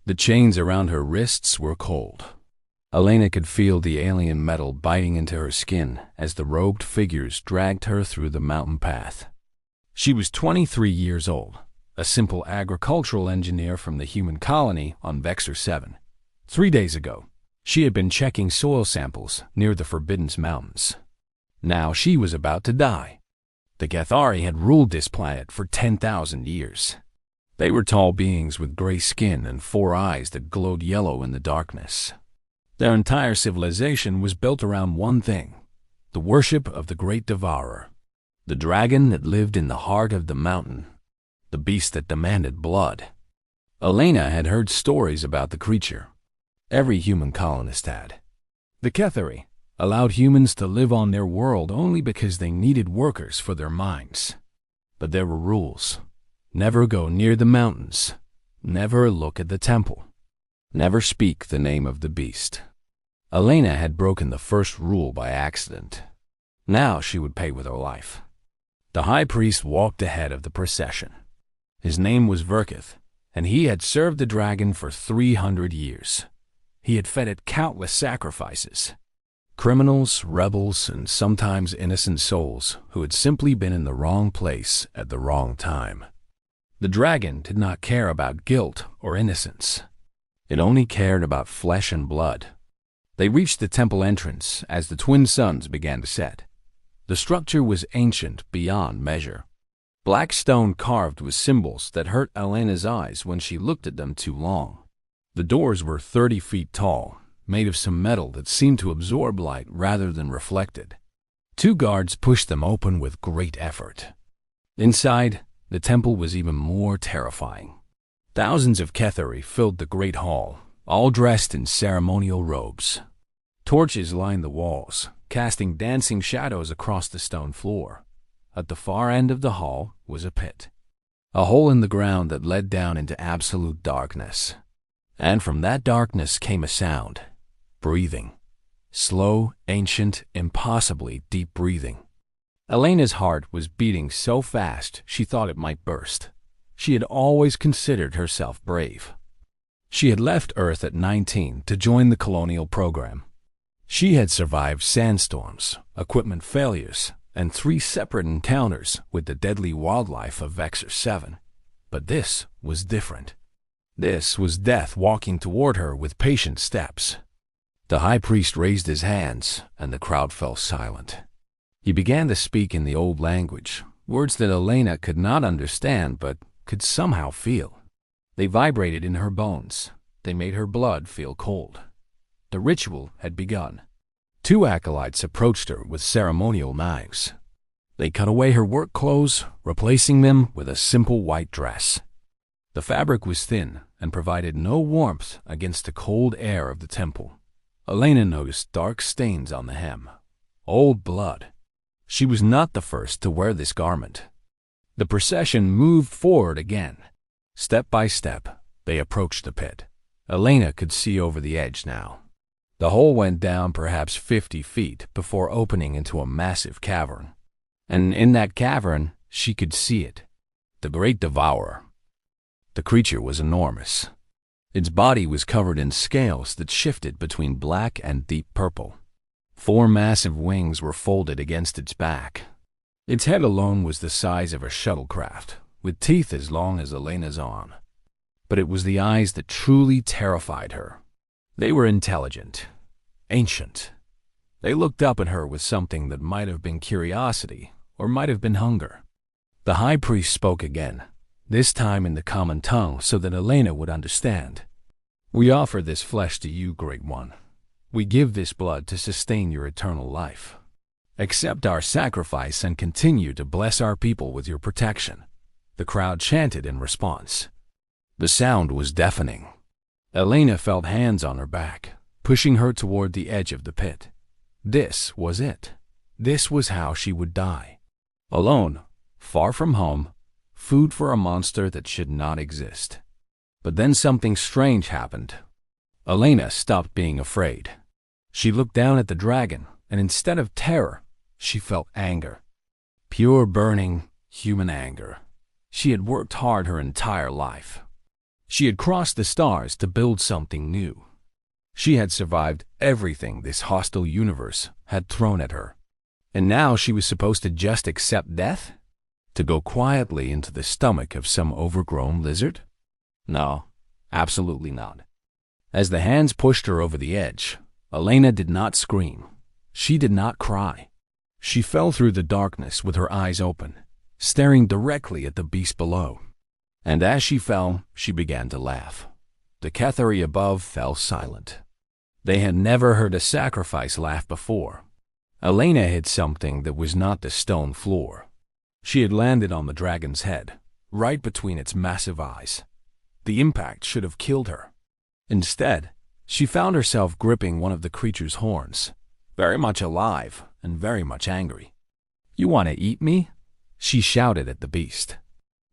The chains around her wrists were cold. Elena could feel the alien metal biting into her skin as the robed figures dragged her through the mountain path. She was 23 years old, a simple agricultural engineer from the human colony on Vexor 7. 3 days ago, she had been checking soil samples near the Forbidden Mountains. Now she was about to die. The Cathari had ruled this planet for 10,000 years. They were tall beings with gray skin and 4 eyes that glowed yellow in the darkness. Their entire civilization was built around one thing: the worship of the great devourer, the dragon that lived in the heart of the mountain, the beast that demanded blood. Elena had heard stories about the creature. Every human colonist had. The Cathari allowed humans to live on their world only because they needed workers for their mines. But there were rules. Never go near the mountains. Never look at the temple. Never speak the name of the beast. Elena had broken the first rule by accident. Now she would pay with her life. The high priest walked ahead of the procession. His name was Virkith, and he had served the dragon for 300 years. He had fed it countless sacrifices. Criminals, rebels, and sometimes innocent souls who had simply been in the wrong place at the wrong time. The dragon did not care about guilt or innocence. It only cared about flesh and blood. They reached the temple entrance as the twin suns began to set. The structure was ancient beyond measure. Black stone carved with symbols that hurt Elena's eyes when she looked at them too long. The doors were 30 feet tall, made of some metal that seemed to absorb light rather than reflect it. 2 guards pushed them open with great effort. Inside, the temple was even more terrifying. Thousands of Cathari filled the great hall, all dressed in ceremonial robes. Torches lined the walls, casting dancing shadows across the stone floor. At the far end of the hall was a pit, a hole in the ground that led down into absolute darkness. And from that darkness came a sound: breathing. Slow, ancient, impossibly deep breathing. Elena's heart was beating so fast she thought it might burst. She had always considered herself brave. She had left Earth at 19 to join the colonial program. She had survived sandstorms, equipment failures, and 3 separate encounters with the deadly wildlife of Vexor 7. But this was different. This was death walking toward her with patient steps. The high priest raised his hands, and the crowd fell silent. He began to speak in the old language, words that Elena could not understand but could somehow feel. They vibrated in her bones. They made her blood feel cold. The ritual had begun. 2 acolytes approached her with ceremonial knives. They cut away her work clothes, replacing them with a simple white dress. The fabric was thin and provided no warmth against the cold air of the temple. Elena noticed dark stains on the hem. Old blood. She was not the first to wear this garment. The procession moved forward again. Step by step, they approached the pit. Elena could see over the edge now. The hole went down perhaps 50 feet before opening into a massive cavern. And in that cavern, she could see it. The great devourer. The creature was enormous. Its body was covered in scales that shifted between black and deep purple. 4 massive wings were folded against its back. Its head alone was the size of a shuttlecraft, with teeth as long as Elena's arm. But it was the eyes that truly terrified her. They were intelligent, ancient. They looked up at her with something that might have been curiosity or might have been hunger. The high priest spoke again, this time in the common tongue so that Elena would understand. "We offer this flesh to you, Great One. We give this blood to sustain your eternal life. Accept our sacrifice and continue to bless our people with your protection." The crowd chanted in response. The sound was deafening. Elena felt hands on her back, pushing her toward the edge of the pit. This was it. This was how she would die. Alone, far from home, food for a monster that should not exist. But then something strange happened. Elena stopped being afraid. She looked down at the dragon, and instead of terror, she felt anger. Pure, burning, human anger. She had worked hard her entire life. She had crossed the stars to build something new. She had survived everything this hostile universe had thrown at her. And now she was supposed to just accept death? To go quietly into the stomach of some overgrown lizard? No, absolutely not. As the hands pushed her over the edge, Elena did not scream. She did not cry. She fell through the darkness with her eyes open, staring directly at the beast below. And as she fell, she began to laugh. The Cathari above fell silent. They had never heard a sacrifice laugh before. Elena hit something that was not the stone floor. She had landed on the dragon's head, right between its massive eyes. The impact should have killed her. Instead, she found herself gripping one of the creature's horns, very much alive and very much angry. "You want to eat me?" she shouted at the beast.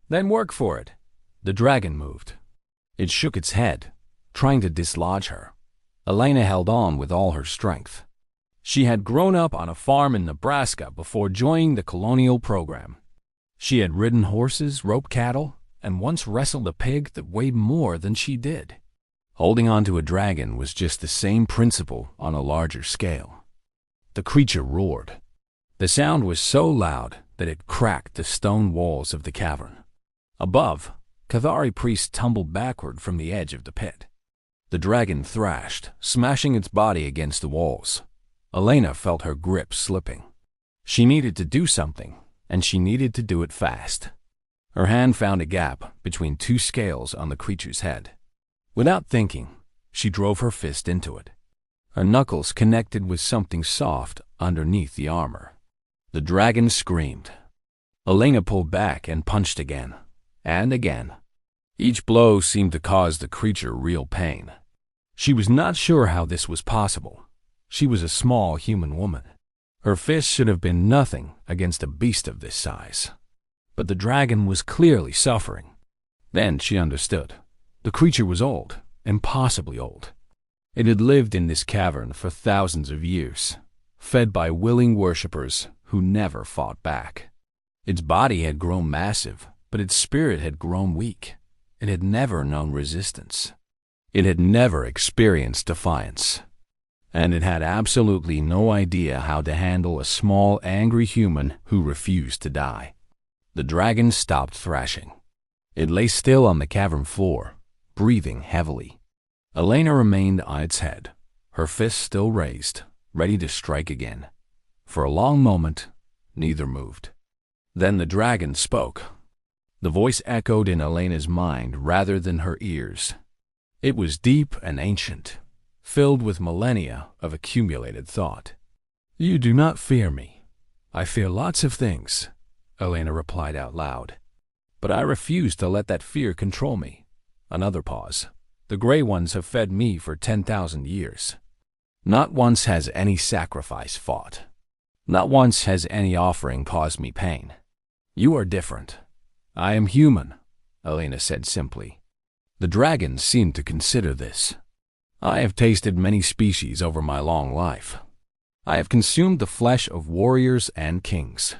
"Then work for it." The dragon moved. It shook its head, trying to dislodge her. Elena held on with all her strength. She had grown up on a farm in Nebraska before joining the colonial program. She had ridden horses, roped cattle, and once wrestled a pig that weighed more than she did. Holding on to a dragon was just the same principle on a larger scale. The creature roared. The sound was so loud that it cracked the stone walls of the cavern. Above, Cathari priests tumbled backward from the edge of the pit. The dragon thrashed, smashing its body against the walls. Elena felt her grip slipping. She needed to do something, and she needed to do it fast. Her hand found a gap between two scales on the creature's head. Without thinking, she drove her fist into it. Her knuckles connected with something soft underneath the armor. The dragon screamed. Elena pulled back and punched again, and again. Each blow seemed to cause the creature real pain. She was not sure how this was possible. She was a small human woman. Her fist should have been nothing against a beast of this size. But the dragon was clearly suffering. Then she understood. The creature was old, impossibly old. It had lived in this cavern for thousands of years, fed by willing worshippers who never fought back. Its body had grown massive, but its spirit had grown weak. It had never known resistance. It had never experienced defiance. And it had absolutely no idea how to handle a small, angry human who refused to die. The dragon stopped thrashing. It lay still on the cavern floor, breathing heavily. Elena remained on its head, her fist still raised, ready to strike again. For a long moment, neither moved. Then the dragon spoke. The voice echoed in Elena's mind rather than her ears. It was deep and ancient, filled with millennia of accumulated thought. "You do not fear me. I fear lots of things," Elena replied out loud. "But I refuse to let that fear control me." Another pause. "The Gray Ones have fed me for 10,000 years. Not once has any sacrifice fought. Not once has any offering caused me pain. You are different. I am human," Elena said simply. The dragon seemed to consider this. "I have tasted many species over my long life. I have consumed the flesh of warriors and kings.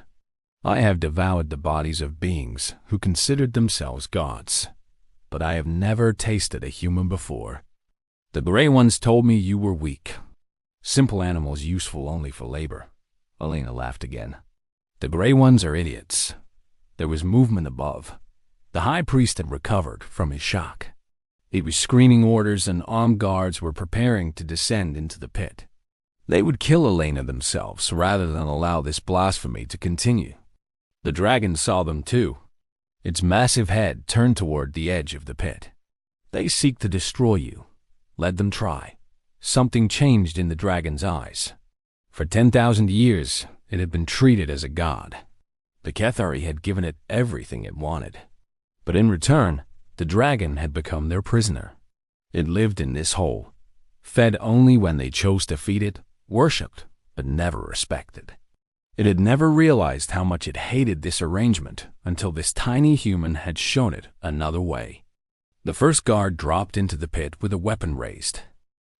I have devoured the bodies of beings who considered themselves gods. But I have never tasted a human before. The Gray Ones told me you were weak. Simple animals useful only for labor." Elena laughed again. "The Gray Ones are idiots." There was movement above. The high priest had recovered from his shock. He was screaming orders, and armed guards were preparing to descend into the pit. They would kill Elena themselves rather than allow this blasphemy to continue. The dragon saw them too. Its massive head turned toward the edge of the pit. "They seek to destroy you. Let them try." Something changed in the dragon's eyes. For 10,000 years, it had been treated as a god. The Cathari had given it everything it wanted. But in return, the dragon had become their prisoner. It lived in this hole, fed only when they chose to feed it, worshipped, but never respected. It had never realized how much it hated this arrangement until this tiny human had shown it another way. The first guard dropped into the pit with a weapon raised.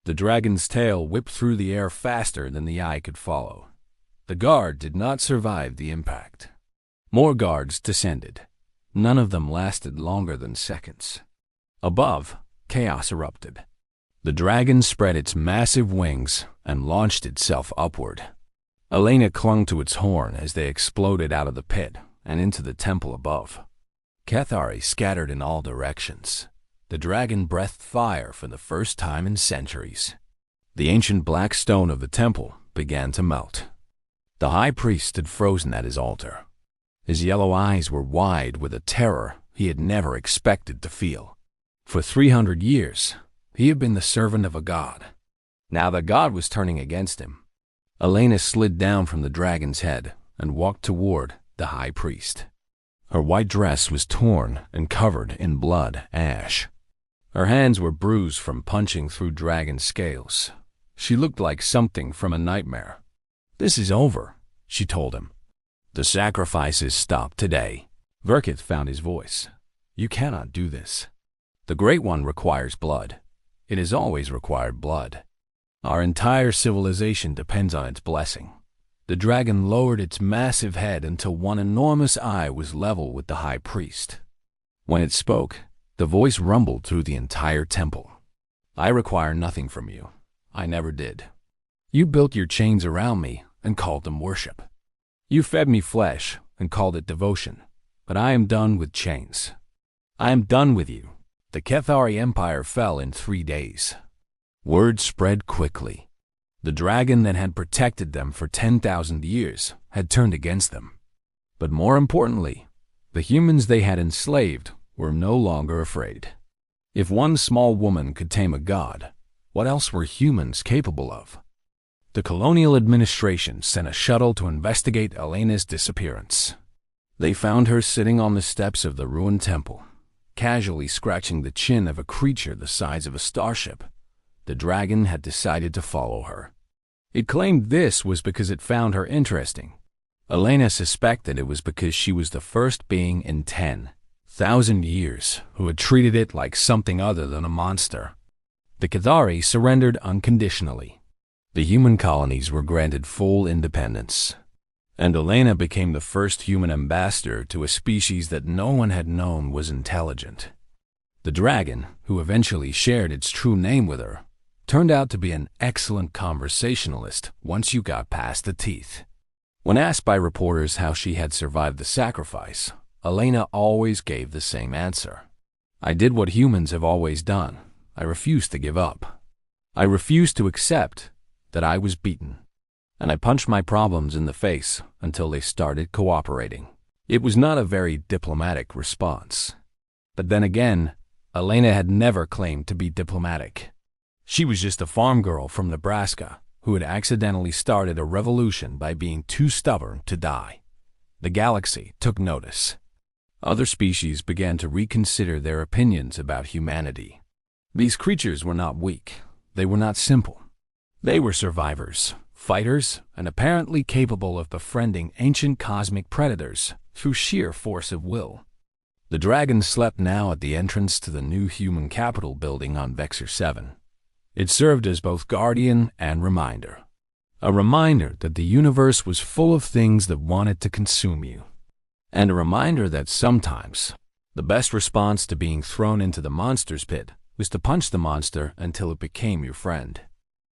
The dragon's tail whipped through the air faster than the eye could follow. The guard did not survive the impact. More guards descended. None of them lasted longer than seconds. Above, chaos erupted. The dragon spread its massive wings and launched itself upward. Elena clung to its horn as they exploded out of the pit and into the temple above. Cathari scattered in all directions. The dragon breathed fire for the first time in centuries. The ancient black stone of the temple began to melt. The high priest stood frozen at his altar. His yellow eyes were wide with a terror he had never expected to feel. For 300 years, he had been the servant of a god. Now the god was turning against him. Elena slid down from the dragon's head and walked toward the high priest. Her white dress was torn and covered in blood ash. Her hands were bruised from punching through dragon scales. She looked like something from a nightmare. "This is over," she told him. "The sacrifices stop today." Verkith found his voice. "You cannot do this. The Great One requires blood. It has always required blood. Our entire civilization depends on its blessing." The dragon lowered its massive head until one enormous eye was level with the high priest. When it spoke, the voice rumbled through the entire temple. "I require nothing from you. I never did. You built your chains around me and called them worship. You fed me flesh and called it devotion. But I am done with chains. I am done with you." The Cathari Empire fell in 3 days. Word spread quickly. The dragon that had protected them for 10,000 years had turned against them. But more importantly, the humans they had enslaved were no longer afraid. If one small woman could tame a god, what else were humans capable of? The colonial administration sent a shuttle to investigate Elena's disappearance. They found her sitting on the steps of the ruined temple, casually scratching the chin of a creature the size of a starship. The dragon had decided to follow her. It claimed this was because it found her interesting. Elena suspected it was because she was the first being in 10,000 years who had treated it like something other than a monster. The Cathari surrendered unconditionally. The human colonies were granted full independence. And Elena became the first human ambassador to a species that no one had known was intelligent. The dragon, who eventually shared its true name with her, turned out to be an excellent conversationalist once you got past the teeth. When asked by reporters how she had survived the sacrifice, Elena always gave the same answer. "I did what humans have always done. I refused to give up. I refused to accept that I was beaten. And I punched my problems in the face until they started cooperating." It was not a very diplomatic response. But then again, Elena had never claimed to be diplomatic. She was just a farm girl from Nebraska who had accidentally started a revolution by being too stubborn to die. The galaxy took notice. Other species began to reconsider their opinions about humanity. These creatures were not weak. They were not simple. They were survivors, fighters, and apparently capable of befriending ancient cosmic predators through sheer force of will. The dragon slept now at the entrance to the new human capital building on Vexor 7. It served as both guardian and reminder. A reminder that the universe was full of things that wanted to consume you. And a reminder that sometimes the best response to being thrown into the monster's pit was to punch the monster until it became your friend.